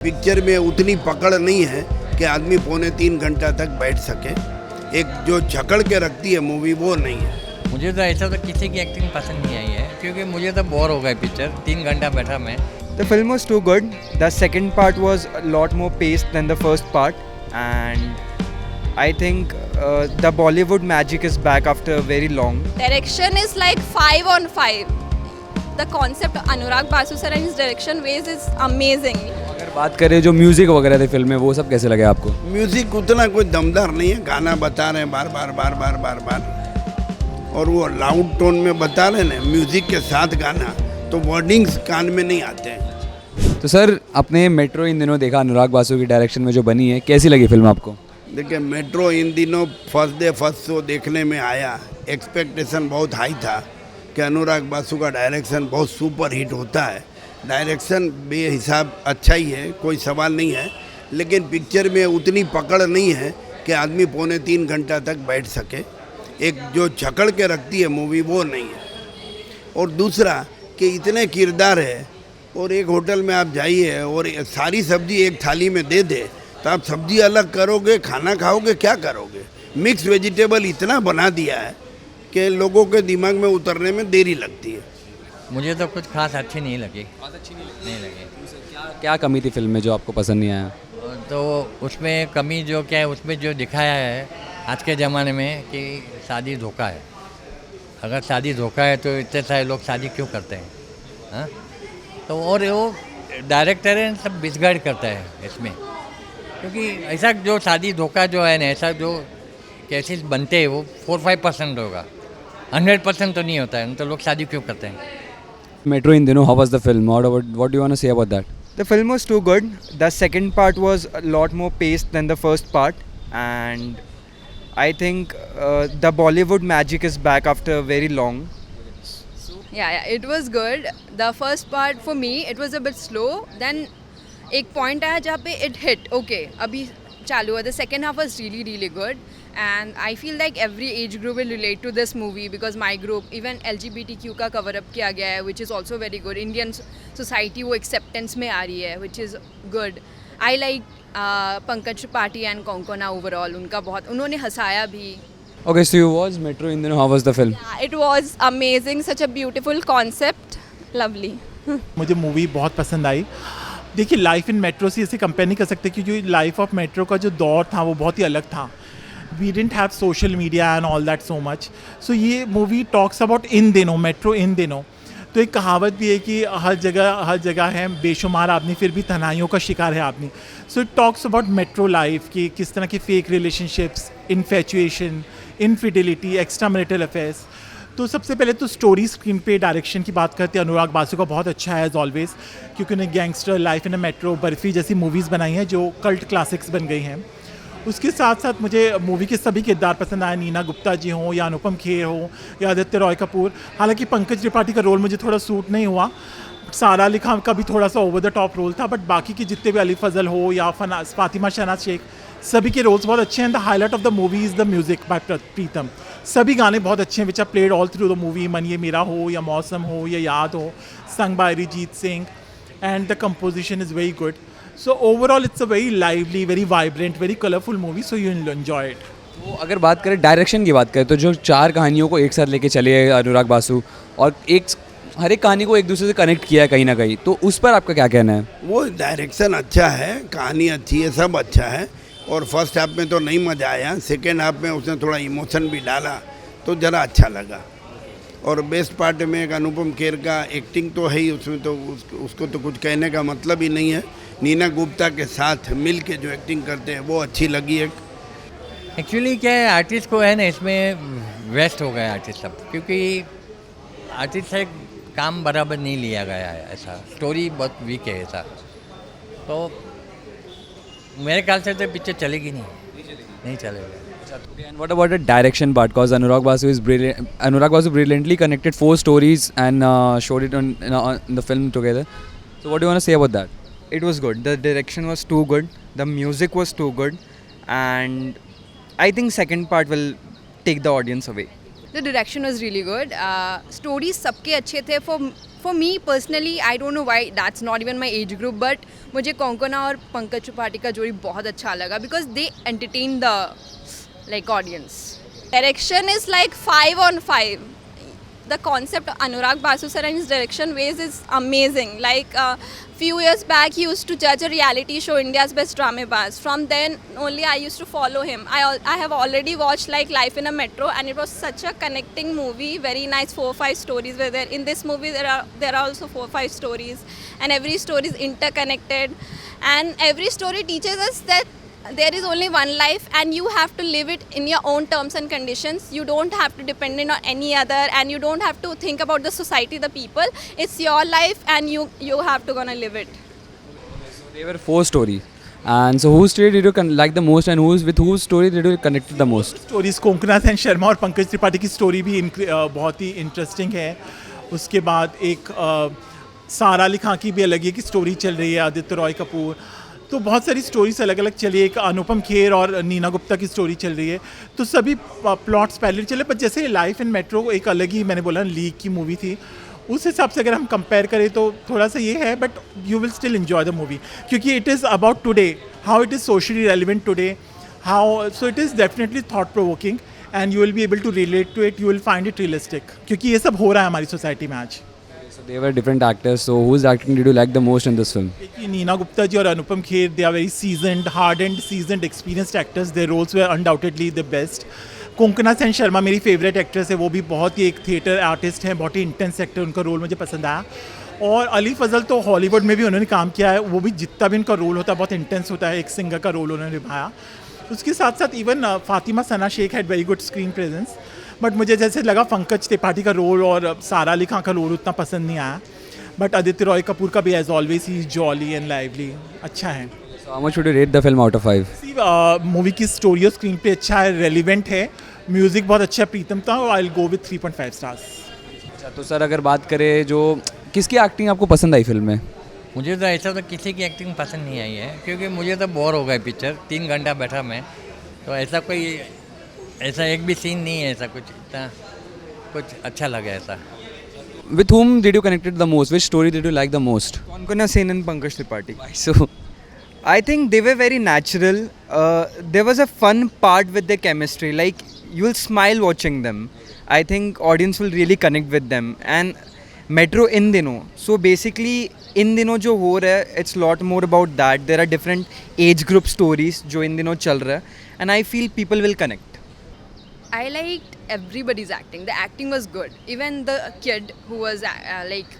Picture में उतनी पकड़ नहीं है कि आदमी 2.5-3 घंटा तक बैठ सके। एक जो जकड़ के रखती है मूवी वो नहीं है। मुझे तो ऐसा तो किसी की एक्टिंग पसंद नहीं आई है क्योंकि मुझे तो बोर हो गया पिक्चर। 3 घंटा बैठा मैं। The film was too good. The second part was a lot more paced than the first part, and I think the Bollywood magic is back after very long. Direction is like 5 on 5. The concept Anurag Basu sir and his direction ways is amazing. अगर बात करें जो music वगैरह थे film में, वो सब कैसे लगे आपको? म्यूजिक उतना कोई दमदार नहीं है, गाना बता रहे हैं बार बार, और वो लाउड टोन में बता रहे हैं म्यूजिक के साथ गाना, तो वर्डिंग्स कान में नहीं आते हैं। तो सर, आपने मेट्रो इन दिनों देखा अनुराग बासु की डायरेक्शन में जो बनी है, कैसी लगी फिल्म आपको? देखिए, मेट्रो इन दिनों फर्स्ट शो देखने में आया, एक्सपेक्टेशन बहुत हाई था कि अनुराग बासु का डायरेक्शन बहुत सुपर हिट होता है। डायरेक्शन बेहिसाब अच्छा ही है, कोई सवाल नहीं है, लेकिन पिक्चर में उतनी पकड़ नहीं है कि आदमी 2.5-3 घंटा तक बैठ सके। एक जो जकड़ के रखती है मूवी वो नहीं है। और दूसरा कि इतने किरदार है, और एक होटल में आप जाइए और सारी सब्जी एक थाली में दे दे, तो आप सब्जी अलग करोगे, खाना खाओगे, क्या करोगे? मिक्स वेजिटेबल इतना बना दिया है कि लोगों के दिमाग में उतरने में देरी लगती है। मुझे तो कुछ खास अच्छी नहीं लगी। नहीं लगी। क्या कमी थी फिल्म में जो आपको पसंद नहीं आया? तो उसमें कमी जो क्या है, उसमें जो दिखाया है आज के ज़माने में कि शादी धोखा है। अगर शादी धोखा है तो इतने सारे लोग शादी क्यों करते हैं? हाँ, तो और वो डायरेक्टर है सब मिसगाइड करता है इसमें, क्योंकि ऐसा जो शादी धोखा जो है ना, ऐसा जो केसेस बनते हैं वो 4-5% होगा, 100% तो नहीं होता है। तो लोग शादी क्यों करते हैं? मेट्रो इन दिनों, how was the film? What do you want to say about that? The film was too good. The second part was a lot more paced than the first part, and I think the Bollywood magic is back after very long. Yeah, it was good. The first part for me it was a bit slow. Then एक point आया जहाँ पे it hit. Okay, अभी चालू है. The second half was really good. And I feel like every age group will relate to this movie because my group, even LGBTQ का cover up किया गया है, which is also very good. Indian society वो acceptance में आ रही है, which is good. I like Pankaj Tripathi and Konkona overall. उनका बहुत, उन्होंने हंसाया भी. Okay, so you watched Metro in दिनों, how was the film? Yeah, it was amazing. Such a beautiful concept. Lovely. मुझे मूवी बहुत पसंद आई। देखिए, लाइफ इन मेट्रो से इसे कंपेयर नहीं कर सकते क्योंकि लाइफ ऑफ मेट्रो का जो दौर था वो बहुत ही अलग था। We didn't have social media and all that so much. So ये मूवी टॉक्स अबाउट इन दिनों, मेट्रो इन दिनों। तो एक कहावत भी है कि हर जगह है बेशुमार आदमी, फिर भी तन्हाइयों का शिकार है आदमी। So it talks about metro life कि किस तरह की fake relationships, infatuation, infidelity, extra marital affairs. तो सबसे पहले तो स्टोरी, स्क्रीन पे, डायरेक्शन की बात करते हैं। अनुराग बासु का बहुत अच्छा है एज ऑलवेज, क्योंकि उन्हें gangster, life in a metro, barfi जैसी मूवीज़ बनाई हैं जो कल्ट क्लासिक्स बन गई हैं। उसके साथ साथ मुझे मूवी के सभी किरदार पसंद आए, नीना गुप्ता जी हों या अनुपम खेर हो या आदित्य रॉय कपूर। हालांकि पंकज त्रिपाठी का रोल मुझे थोड़ा सूट नहीं हुआ। सारा अली खान का भी थोड़ा सा ओवर द टॉप रोल था, बट बाकी के जितने भी अली फजल हो या फातिमा शहनाज शेख, सभी के रोल्स बहुत अच्छे हैं। The highlight of the movie is the music by Pritam. सभी गाने बहुत अच्छे हैं which are played all through the movie. मन ये मेरा हो या मौसम हो या याद हो, sung by Arijit Singh, and the composition is very good. So overall it's a very lively, very vibrant, very colorful movie, so you'll enjoy it. तो अगर बात करें डायरेक्शन की बात करें, तो जो 4 कहानियों को एक साथ लेके चले अनुराग बासु, और हर एक कहानी को एक दूसरे से कनेक्ट किया है कहीं ना कहीं, तो उस पर आपका क्या कहना है? वो डायरेक्शन अच्छा है, कहानी अच्छी है, सब अच्छा है। और फर्स्ट हाफ में तो नहीं मज़ा आया, सेकेंड हाफ में उसने थोड़ा इमोशन भी डाला तो ज़रा अच्छा लगा। और बेस्ट पार्ट में एक अनुपम खेर का एक्टिंग तो है ही उसमें, तो उसको तो कुछ कहने का मतलब ही नहीं है। नीना गुप्ता के साथ मिल के जो एक्टिंग करते हैं वो अच्छी लगी। एक एक्चुअली क्या है, आर्टिस्ट को है ना इसमें वेस्ट हो गए आर्टिस्ट सब, क्योंकि आर्टिस्ट से काम बराबर नहीं लिया गया है। ऐसा स्टोरी बहुत वीक है ऐसा, तो मेरे ख्याल से तो पिक्चर चलेगी नहीं चलेगा। And what about the direction part? Because Anurag Basu is brilliant. Anurag Basu brilliantly connected 4 stories and showed it on the film together. So what do you want to say about that? It was good. The direction was too good. The music was too good, and I think second part will take the audience away. The direction was really good. Stories सबके अच्छे थे. for me personally, I don't know why that's not even my age group, but मुझे कोंकणा और पंकज त्रिपाठी का जोड़ी बहुत अच्छा लगा because they entertain the like audience. Direction is like 5 on 5. The concept of Anurag Basu sir and his direction ways is amazing. Like few years back, he used to judge a reality show, India's Best Dramebaz. From then only, I used to follow him. I have already watched like Life in a Metro, and it was such a connecting movie. Very nice, 4-5 stories were there. In this movie, there are also 4-5 stories, and every story is interconnected, and every story teaches us that there is only one life and you have to live it in your own terms and conditions. You don't have to depend on any other, and you don't have to think about the society, the people. It's your life and you have to gonna live it. There were 4 stories. And so whose story did you like the most, and with whose story did you connect the most? Stories Konkona Sen Sharma और पंकज त्रिपाठी की story भी बहुत ही interesting है. उसके बाद एक सारा अली खान की भी अलग ही की स्टोरी चल रही है, आदित्य रॉय कपूर. तो बहुत सारी स्टोरीज अलग अलग चली है. एक अनुपम खेर और नीना गुप्ता की स्टोरी चल रही है. तो सभी प्लॉट्स पहले चले, पर जैसे लाइफ इन मेट्रो एक अलग ही, मैंने बोला लीग की मूवी थी, उस हिसाब से अगर हम कंपेयर करें तो थोड़ा सा ये है, but you will still enjoy the movie क्योंकि it is about today, how it is socially relevant today, how, so it is definitely thought provoking and you will be able to relate to it, you will find it realistic क्योंकि ये सब हो रहा है हमारी society में आज. So they were different actors. So whose acting did you like the most in this film? Neena Gupta ji और Anupam Kher, they are very seasoned, hardened, seasoned, experienced actors. Their roles were undoubtedly the best. Konkona Sen Sharma मेरी favourite actress है, वो भी बहुत ही एक theatre artist हैं, बहुत ही intense actor, उनका रोल मुझे पसंद आया. और अली फजल तो हॉलीवुड में भी उन्होंने काम किया है, वो भी जितना भी उनका रोल होता है बहुत इंटेंस होता है, एक सिंगर का रोल उन्होंने निभाया. उसके साथ साथ even Fatima Sana Shaikh had very good screen presence, but मुझे जैसे लगा पंकज त्रिपाठी का रोल और सारा अली खान का रोल उतना पसंद नहीं आया. बट आदित्य रॉय कपूर का भी एज ऑलवेज ही जॉली एंड लाइवली अच्छा है. So how much would you rate the film out of 5? Movie की स्टोरी और स्क्रीन पे अच्छा है, रेलिवेंट है, म्यूजिक बहुत अच्छा है प्रीतम था, और I will go with 3.5 stars. अच्छा, तो सर अगर बात करें जो किसकी एक्टिंग आपको पसंद आई फिल्म में? मुझे तो ऐसा तो किसी की एक्टिंग पसंद नहीं आई है, क्योंकि मुझे तो बोर हो गई पिक्चर. 3 घंटा बैठा मैं, तो ऐसा एक भी सीन नहीं है ऐसा कुछ अच्छा लगा ऐसा. With whom did you connect the most? Which story did you like the most? Konkona Sen and Pankaj Tripathi. So I think they were very natural. There was a fun part with their chemistry. Like you'll smile watching them. I think audience will really connect with them. And Metro in dino. So basically in dino जो हो रहा है, it's lot more about that. There are different age group stories जो इन दिनों चल रहा है, and I feel people will connect. I liked everybody's acting. The acting was good. Even the kid who was like,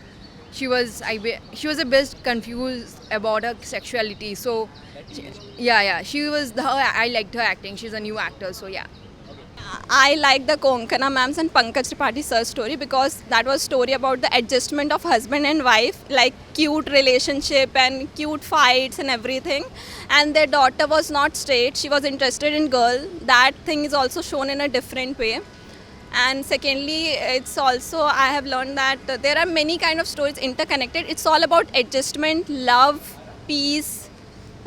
she was a bit confused about her sexuality. So, she was I liked her acting. She's a new actor, so yeah. I like the Konkana ma'am's and Pankaj Tripathi sir's story because that was story about the adjustment of husband and wife, like cute relationship and cute fights and everything. And their daughter was not straight; she was interested in girl. That thing is also shown in a different way. And secondly, it's also I have learned that there are many kind of stories interconnected. It's all about adjustment, love, peace.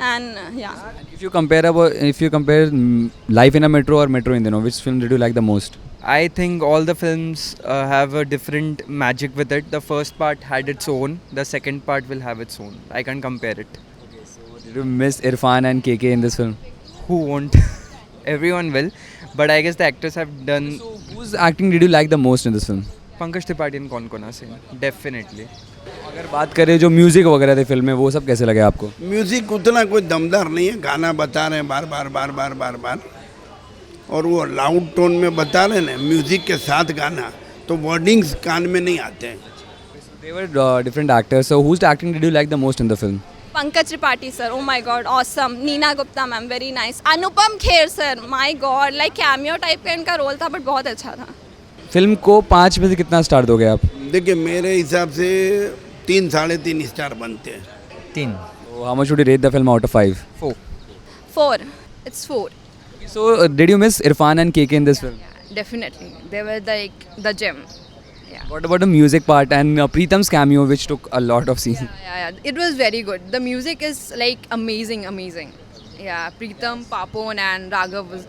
And yeah. if you compare Life in a Metro or Metro in Dino, which film did you like the most? I think all the films have a different magic with it. The first part had its own. The second part will have its own. I can't compare it. Did you miss Irfan and KK in this film? Who won't? Everyone will. But I guess the actors have done. So whose acting did you like the most in this film? Pankaj Tripathi and Konkona Sen. Definitely. अगर बात करें जो music वगैरह थे film में, वो सब कैसे लगे आपको? म्यूज़िक उतना कोई दमदार नहीं है, गाना बता रहे हैं बार, और वो लाउड टोन में बता रहे हैं ना, म्यूज़िक के साथ गाना, तो वर्डिंग्स कान में नहीं आते हैं. They were different actors. So whose acting did you like the most in the film? Pankaj Tripathi sir, oh my god, awesome. Neena Gupta ma'am, very nice. Anupam Kher sir, my god, like cameo type का इनका role था, but बहुत अच्छा था. Film को 5 में से कितना स्टार दोगे आप? देखिए मेरे हिसाब से 3-3.5 स्टार बनते हैं. 3. So how much would you rate the film out of 5? 4. It's 4. So did you miss Irfan and KK in this film? Definitely. They were like the gem. Yeah. What about the music part and Preetham's cameo, which took a lot of scenes? Yeah. It was very good. The music is like amazing. Yeah, Preetham, Papon and Raghav was,